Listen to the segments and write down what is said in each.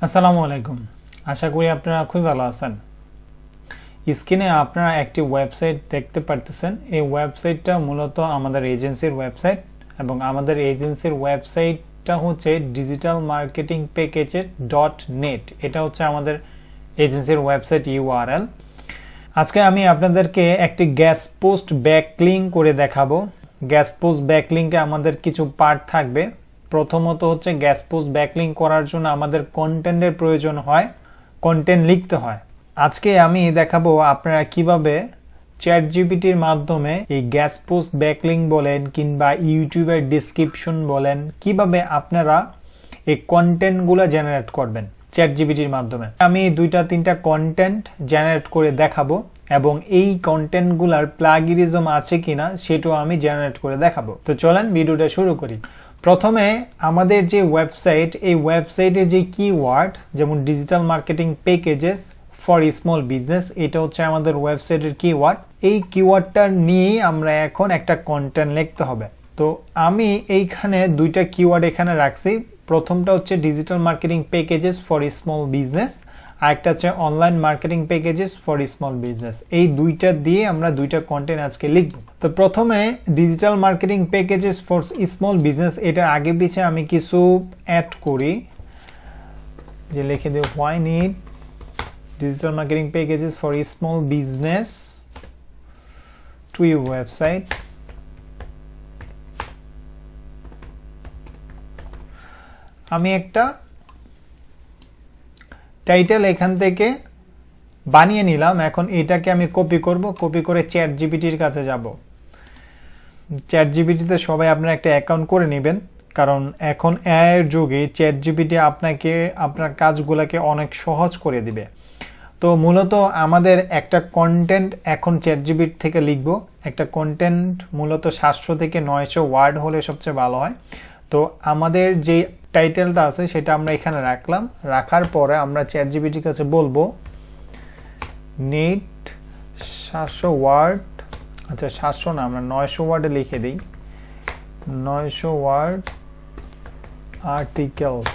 আসসালামু আলাইকুম। আশা করি আপনারা খুব ভালো আছেন। স্ক্রিনে আপনারা একটি ওয়েবসাইট দেখতে পারতেছেন। এই ওয়েবসাইটটা মূলত আমাদের এজেন্সির ওয়েবসাইট এবং আমাদের এজেন্সির ওয়েবসাইটটা হচ্ছে ডিজিটাল মার্কেটিং প্যাকেজের .net। এটা হচ্ছে আমাদের এজেন্সির ওয়েবসাইট ইউআরএল। আজকে আমি আপনাদেরকে একটি গ্যাস পোস্ট ব্যাকলিঙ্ক করে দেখাবো। গ্যাস পোস্ট ব্যাকলিঙ্কে আমাদের কিছু পার্ট থাকবে। প্রথমত হচ্ছে গ্যাস পোস্ট ব্যাকলিঙ্ক করার জন্য আমাদের কন্টেন্টের প্রয়োজন হয়, কন্টেন্ট লিখতে হয়। আজকে আমি দেখাবো আপনারা কিভাবে চ্যাটজিপিটির মাধ্যমে এই গ্যাস পোস্ট ব্যাকলিঙ্ক বলেন কিংবা ইউটিউবের ডেসক্রিপশন বলেন, কিভাবে আপনারা এই কন্টেন্টগুলো জেনারেট করবেন চ্যাটজিপিটির মাধ্যমে। আমি 2-3টা কন্টেন্ট জেনারেট করে দেখাবো এবং এই কন্টেন্টগুলোর প্লাগিয়ারিজম আছে কিনা সেটাও আমি জেনারেট করে দেখাবো। তো চলেন ভিডিওটা শুরু করি। প্রথমে আমাদের যে ওয়েবসাইট, এই ওয়েবসাইটের যে কিওয়ার্ড, যেমন digital marketing packages for small business, এটা হচ্ছে আমাদের ওয়েবসাইটের কিওয়ার্ড। এই কিওয়ার্ডটা নিয়ে আমরা এখন একটা কন্টেন্ট লিখতে হবে। তো আমি এইখানে 2টা কিওয়ার্ড এখানে রাখছি। প্রথমটা হচ্ছে digital marketing packages for small business, আর একটা হচ্ছে online marketing packages for small business. এই 2টা দিয়ে আমরা 2টা কন্টেন্ট আজকে লিখব। তো প্রথমে digital marketing packages for small business, এটার আগে পিছে আমি কিছু অ্যাড করি, যে লিখে দেব why need digital marketing packages for small business to your website. আমি একটা টাইটেল এখান থেকে বানিয়ে নিলাম। এখন এটাকে আমি কপি করব, কপি করে চ্যাটজিপিটির কাছে যাব। চ্যাটজিপিটিতে সবাই আপনারা একটা অ্যাকাউন্ট করে নেবেন, কারণ এখন এআই এর যুগে চ্যাটজিপিটি আপনাকে আপনার কাজগুলোকে অনেক সহজ করে দিবে। তো মূলত আমাদের একটা কন্টেন্ট এখন চ্যাটজিপিটি থেকে লিখব। একটা কন্টেন্ট মূলত 700 থেকে 900 ওয়ার্ড হলে সবচেয়ে ভালো হয়। তো আমাদের যে টাইটেলটা আছে সেটা আমরা এখানে রাখলাম। রাখার পরে আমরা চ্যাটজিপিটির কাছে বলবো নিড 700 ওয়ার্ড, আচ্ছা 700 না, আমরা 900 ওয়ার্ডে লিখে দিই, 900 ওয়ার্ড আর্টিকেলস।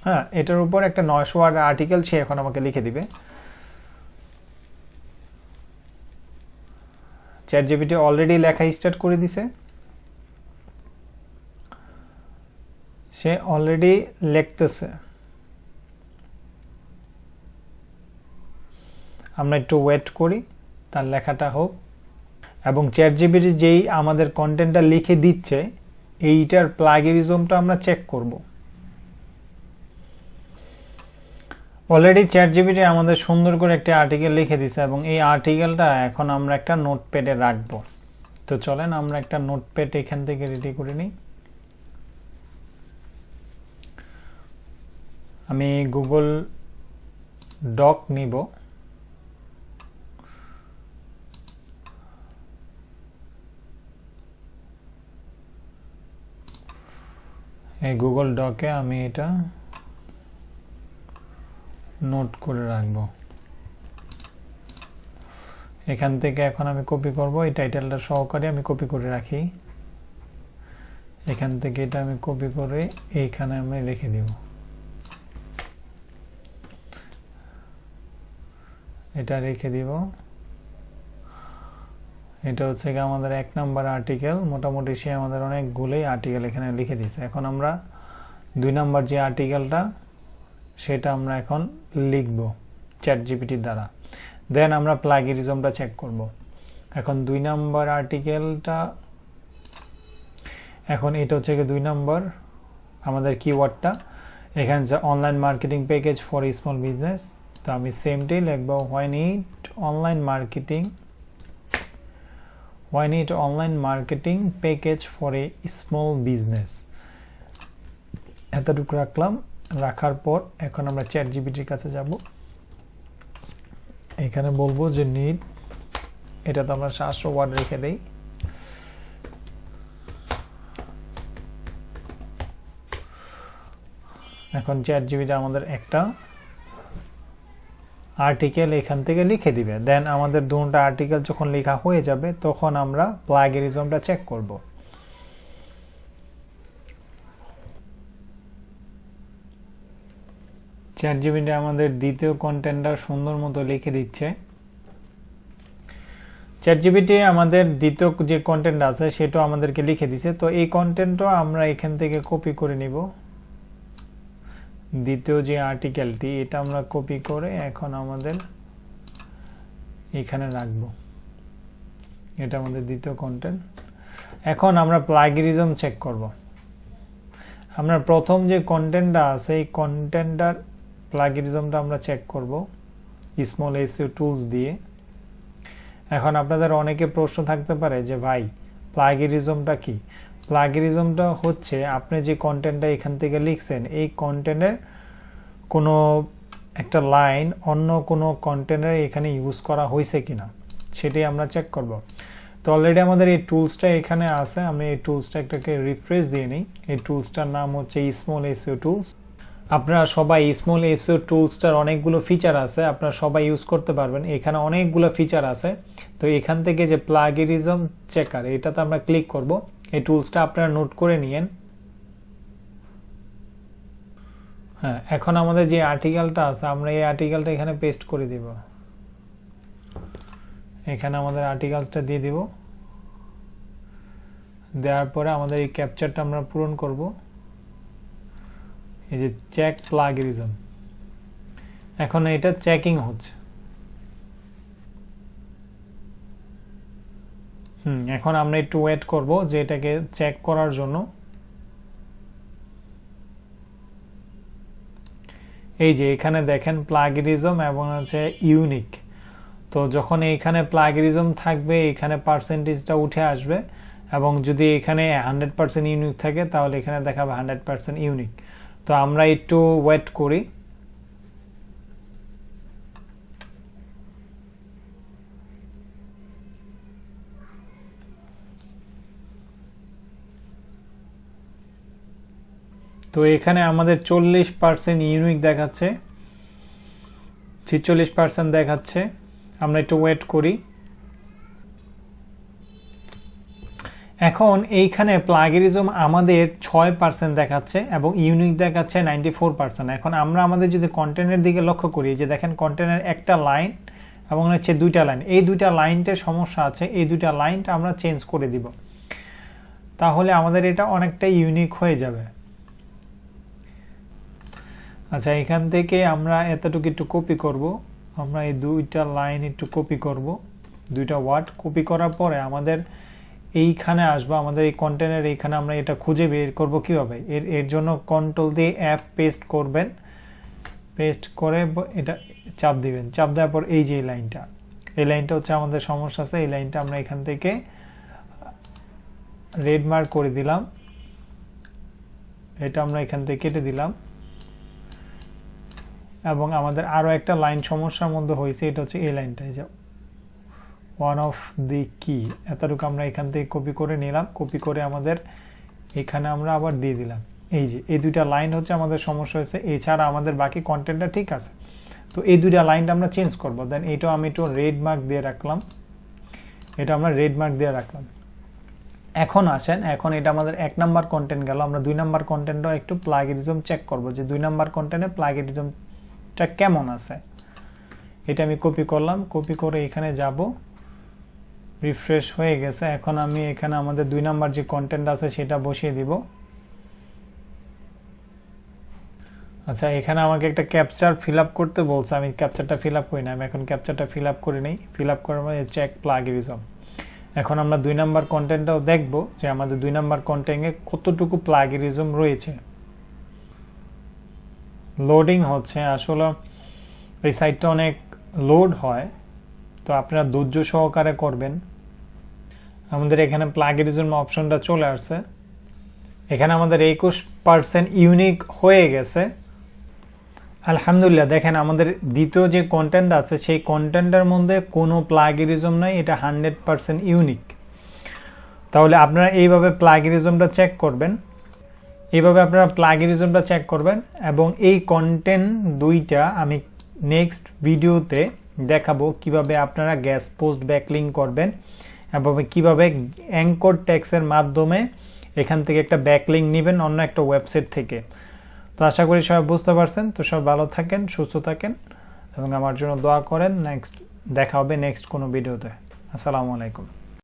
হ্যাঁ, এটার উপর একটা 900 ওয়ার্ড আর্টিকেল সে এখন আমাকে লিখে দিবে। চ্যাটজিপিটি অলরেডি লেখা স্টার্ট করে দিছে, সে অলরেডি লিখতেছে। আমরা একটু ওয়েট করি তার লেখাটা হোক। এবং চ্যাটজিপিটি যেই আমাদের কন্টেন্টটা লিখে দিচ্ছে, এইটার প্লাগিয়ারিজমটা আমরা চেক করব। অলরেডি চ্যাটজিপিটি আমাদের সুন্দর করে একটা আর্টিকেল লিখে দিছে এবং এই আর্টিকেলটা এখন আমরা একটা নোটপ্যাডে রাখবো। তো চলেন আমরা একটা নোটপ্যাড এখান থেকে রেডি করে নিই। আমি গুগল ডক নিব। এই গুগল ডকে আমি এটা নোট করে রাখবো। এখান থেকে এখন আমি কপি করব, এই টাইটেলটা সহকারে আমি কপি করে রাখি। এখান থেকে এটা আমি কপি করে এইখানে আমি লিখে দিব। এটা রেখে দিব। এটা হচ্ছে কি আমাদের 1 নম্বর আর্টিকেল। মোটামুটি সে আমাদের অনেকগুলোই আর্টিকেল এখানে লিখে দিয়েছে। এখন আমরা 2 নম্বর যে আর্টিকেলটা, সেটা আমরা এখন লিখব চ্যাটজিপিটির দ্বারা। দেন আমরা প্লাগিয়ারিজমটা চেক করব। এখন 2 নম্বর আর্টিকেলটা, এখন এটা হচ্ছে কি 2 নম্বর আমাদের কিওয়ার্ডটা। এখানে যে online marketing package for small business, তো আমি সেমটাই লিখবো, why need online marketing package for a small business. এতটুকু রাখলাম। রাখার পর এখন আমরা চ্যাটজিপিটির কাছে যাব। এখানে বলবো যে নিড, এটা তো আমরা 700 ওয়ার্ড রেখে দেই। এখন চ্যাটজিপিটি আমাদের একটা আর্টিকেল এখান থেকে লিখে দিবে। দেন আমাদের 2টা আর্টিকেল যখন লেখা হয়ে যাবে তখন আমরা প্লাগিয়ারিজমটা চেক করব। চ্যাটজিপিটি আমাদের দ্বিতীয় কন্টেন্টটা সুন্দর মতো লিখে দিচ্ছে। চ্যাটজিপিটি আমাদের দ্বিতীয় যে কন্টেন্ট আছে সেটা আমাদেরকে লিখে দিছে। তো এই কন্টেন্টও আমরা এখান থেকে কপি করে নিব। দ্বিতীয় যে আর্টিকেলটি এটা আমরা কপি করে এখন আমাদের এখানে রাখব। এটা আমাদের দ্বিতীয় কন্টেন্ট। এখন আমরা প্লাগিয়ারিজম চেক করব। আমরা প্রথম যে কন্টেন্টটা আছে এই কন্টেন্টটার প্লাগিয়ারিজমটা আমরা চেক করব স্মল এসইও টুলস দিয়ে। এখন আপনাদের অনেকে প্রশ্ন থাকতে পারে যে ভাই প্লাগিয়ারিজমটা কি? প্লাগিয়ারিজমটা হচ্ছে আপনি যে কন্টেন্টটা এখান থেকে লিখছেন এই কন্টেন্টের কোনো একটা লাইন অন্য কোনো কন্টেন্টে এখানে ইউজ করা হয়েছে কিনা সেটাই আমরা চেক করব। তো অলরেডি আমাদের এই টুলসটা এখানে আছে। আমি এই টুলসটা একটাকে রিফ্রেশ দিয়ে নিই। এই টুলসটার নাম হচ্ছে স্মল এসইও টুলস। আপনারা সবাই স্মল এসইও টুলসটার অনেকগুলো ফিচার আছে, আপনারা সবাই ইউজ করতে পারবেন। এখানে অনেকগুলো ফিচার আছে। তো এখান থেকে যে প্লাগিয়ারিজম চেকার এটাতে আমরা ক্লিক করব। এই টুলসটা আপনারা নোট করে নিয়েন। হ্যাঁ, এখন আমাদের যে আর্টিকেলটা আছে আমরা এই আর্টিকেলটা এখানে পেস্ট করে দিব। এখানে আমাদের আর্টিকেলটা দিয়ে দিব। দেওয়ার পরে আমাদের এই ক্যাপচারটা আমরা পূরণ করব। এই যে চেক প্লাগিয়ারিজম, এখন এটা চেকিং হচ্ছে। এখন আমরা একটু ওয়েট করব যে এটাকে চেক করার জন্য। এই যে এখানে দেখেন প্লাগিয়ারিজম এবং আছে ইউনিক। তো যখন এইখানে প্লাগিয়ারিজম থাকবে এখানে পার্সেন্টেজটা উঠে আসবে এবং যদি এখানে 100% ইউনিক থাকে তাহলে এখানে দেখাবে 100% ইউনিক। তো আমরা একটু ওয়েট করি। তো এখানে আমাদের 40% ইউনিক দেখাচ্ছে, 46% দেখাচ্ছে। আমরা একটু ওয়েট করি। এখন এইখানে প্লাগিয়ারিজম আমাদের 6% দেখাচ্ছে এবং ইউনিক দেখাচ্ছে 94%। এখন আমরা আমাদের যদি কন্টেন্টের দিকে লক্ষ্য করি যে দেখেন কন্টেন্টের একটা লাইন এবং হচ্ছে দুইটা লাইন, এই দুইটা লাইনটার সমস্যা আছে। এই দুইটা লাইনটা আমরা চেঞ্জ করে দিব, তাহলে আমাদের এটা অনেকটা ইউনিক হয়ে যাবে। আচ্ছা, এখান থেকে আমরা এতটুকু একটু কপি করব। আমরা এই দুইটা লাইন একটু কপি করব, দুইটা ওয়ার্ড কপি করার পরে আমাদের এইখানে আসবো। আমাদের এই কন্টেন্টের এইখানে আমরা এটা খুঁজে বের করব কিভাবে। এর জন্য কন্ট্রোল দিয়ে অ্যাপ পেস্ট করবেন, পেস্ট করে এটা চাপ দিবেন। চাপ দেওয়ার পর এই যে লাইনটা, এই লাইনটা হচ্ছে আমাদের সমস্যা আছে। এই লাইনটা আমরা এখান থেকে রেড মার্ক করে দিলাম। এটা আমরা এখান থেকে কেটে দিলাম এবং আমাদের আরো একটা লাইন সমস্যার মধ্যে হয়েছে, এটা হচ্ছে এই লাইনটা। এই যে ওয়ান অফ দি কি, এতটুকু আমরা এখান থেকে কপি করে নিলাম। কপি করে আমাদের এখানে আমরা আবার দিয়ে দিলাম। এই যে এই দুইটা লাইন হচ্ছে আমাদের সমস্যা হয়েছে, এছাড়া আমাদের বাকি কন্টেন্টটা ঠিক আছে। তো এই দুইটা লাইনটা আমরা চেঞ্জ করবো। দেন এইটাও আমি একটু রেড মার্ক দিয়ে রাখলাম, এটা আমরা রেড মার্ক দিয়ে রাখলাম। এখন আসেন, এখন এটা আমাদের 1 নাম্বার কন্টেন্ট গেল। আমরা 2 নাম্বার কন্টেন্টও একটু প্লাগিয়ারিজম চেক করব যে 2 নাম্বার কন্টেন্টে প্লাগিয়ারিজমটা কেমন আছে। এটা আমি কপি করলাম, কপি করে এখানে যাব, রিফ্রেশ হয়ে গেছে। এখন আমি এখানে আমাদের 2 নাম্বার যে কন্টেন্ট আছে সেটা বসিয়ে দিব। আচ্ছা, এখানে আমাকে একটা ক্যাপচার ফিল আপ করতে বলছে, আমি ক্যাপচারটা ফিল আপ করি না। আমি এখন ক্যাপচারটা ফিল আপ করে নেই। ফিল আপ করার পরে চেক প্লাগিয়ারিজম। এখন আমরা 2 নাম্বার কন্টেন্টটাও দেখব যে আমাদের 2 নাম্বার কন্টেন্টে কতটুকু প্লাগিয়ারিজম রয়েছে। লোডিং হচ্ছে, আসলে এই সাইটটা অনেক লোড হয়, তো আপনারা ধৈর্য সহকারে করবেন। আমাদের এখানে প্লাগিয়ারিজম অপশনটা চলে আসছে। এখানে আমাদের 21% ইউনিক হয়ে গেছে। আলহামদুলিল্লাহ, দেখেন আমাদের দ্বিতীয় যে কন্টেন্ট আছে সেই কন্টেন্টের মধ্যে কোনো প্লাগিয়ারিজম নাই, এটা 100% ইউনিক। তাহলে আপনারা এইভাবে প্লাগিয়ারিজমটা চেক করবেন, এইভাবে আপনারা প্লাগিয়ারিজমটা চেক করবেন। এবং এই কন্টেন্ট দুইটা আমি নেক্সট ভিডিওতে দেখাবো কিভাবে আপনারা গেস্ট পোস্ট ব্যাকলিঙ্ক করবেন এবং কিভাবে অ্যাঙ্কর ট্যাক্সের মাধ্যমে এখান থেকে একটা ব্যাকলিঙ্ক নেবেন অন্য একটা ওয়েবসাইট থেকে। তো আশা করি সবাই বুঝতে পারছেন। তো সব ভালো থাকেন, সুস্থ থাকেন এবং আমার জন্য দোয়া করেন। নেক্সট দেখা হবে নেক্সট কোনো ভিডিওতে। আসসালামু আলাইকুম।